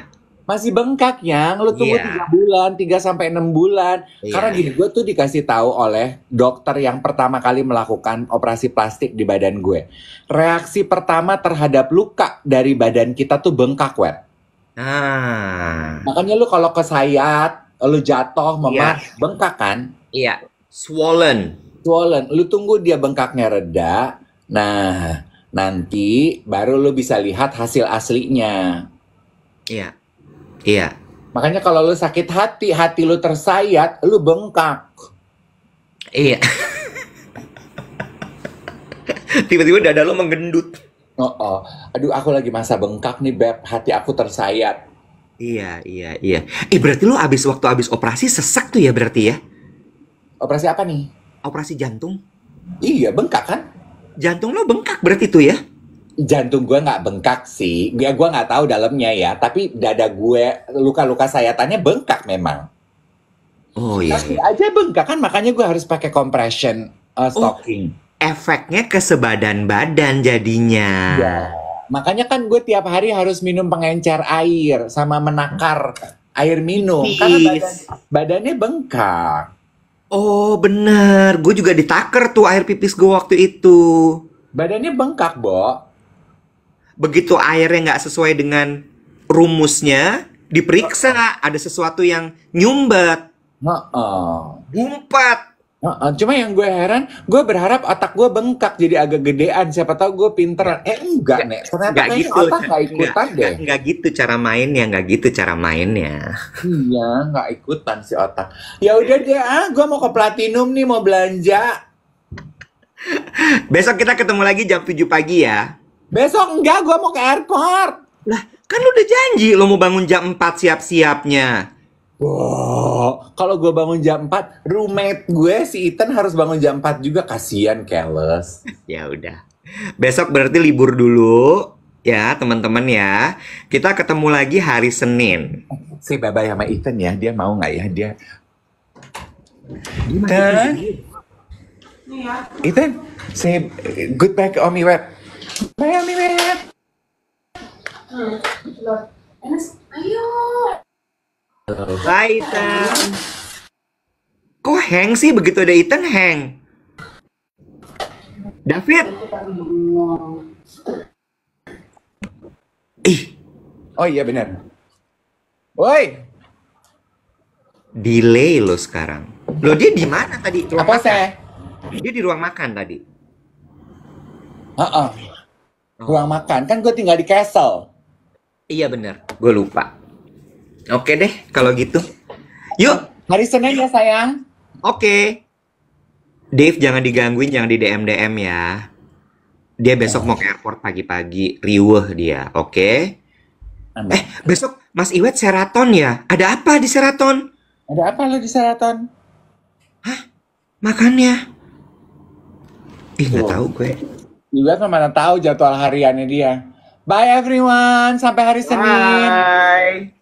Masih bengkak yang lu tunggu
Iya.
3 bulan, 3 sampai 6 bulan.
Iya,
Karena gini,
iya.
gue tuh dikasih tahu oleh dokter yang pertama kali melakukan operasi plastik di badan gue. Reaksi pertama terhadap luka dari badan kita tuh bengkak, wet.
Ah.
Makanya lu kalau kesayat, lu jatuh, memar, bengkak kan?
Iya. Swollen.
Swollen. Lu tunggu dia bengkaknya reda. Nah, nanti baru lu bisa lihat hasil aslinya.
Iya. Iya.
Makanya kalau lu sakit hati lu tersayat, lu bengkak.
Iya. Tiba-tiba dada lo menggendut.
Aduh, aku lagi masa bengkak nih, Beb. Hati aku tersayat.
Iya, iya, iya. Berarti lo waktu abis operasi sesak tuh ya berarti ya?
Operasi apa nih?
Operasi jantung.
Iya, bengkak kan?
Jantung lo bengkak berarti tuh ya?
Jantung gue nggak bengkak sih. Ya, gue nggak tahu dalamnya ya. Tapi dada gue, luka-luka sayatannya bengkak memang.
Oh iya.
Tapi aja bengkak kan, makanya gue harus pakai compression stocking.
Efeknya ke sebadan badan jadinya.
Ya. Makanya kan gue tiap hari harus minum pengencer air sama menakar air minum. Karena badannya bengkak.
Oh bener, gue juga ditaker tuh air pipis gue waktu itu.
Badannya bengkak, Bo.
Begitu airnya nggak sesuai dengan rumusnya, diperiksa ada sesuatu yang nyumbat, gumpat.
Cuma yang gue heran, gue berharap otak gue bengkak jadi agak gedean. Siapa tahu gue pinteran. Enggak, Nek. Ternyata
Nggak
kayaknya
gitu,
otak nggak ikutan deh.
nggak gitu cara mainnya, nggak gitu cara mainnya.
Iya, nggak ikutan si otak. Ya udah deh, gue mau ke Platinum nih, mau belanja.
Besok kita ketemu lagi jam 7 pagi ya.
Besok enggak, gue mau ke airport.
Lah, kan lu udah janji lo mau bangun jam 4 siap-siapnya.
Wow, kalau gue bangun jam 4, roommate gue si Ethan harus bangun jam 4 juga, kasihan, careless.
Ya udah. Besok berarti libur dulu ya, teman-teman ya. Kita ketemu lagi hari Senin.
Say bye-bye sama Ethan ya, dia mau nggak ya? Dia
Gimana?
Ethan, say goodbye ke Omi Web. Bye Omi Web.
Ayo.
Bye, Ethan. Kok hang sih begitu ada Ethan hang? David. Ih,
Oh iya benar. Woi,
delay lo sekarang. Lo dia di mana tadi? Ruang
apa
makan?
sih?
Dia di ruang makan tadi.
Ruang makan, kan gue tinggal di Castle.
Iya bener, gue lupa. Oke deh, kalau gitu. Yuk,
Hari Senin ya sayang.
oke. Dave jangan digangguin, jangan di DM-DM ya. Dia besok mau ke airport pagi-pagi, riweh dia, oke? Besok Mas Iwet Sheraton ya? Ada apa di Sheraton?
Ada apa lo di Sheraton?
Makannya. Ih, nggak
Tuh.
tahu gue.
Juga kan mana tahu jadwal hariannya dia. Bye everyone, sampai hari Senin.
Bye.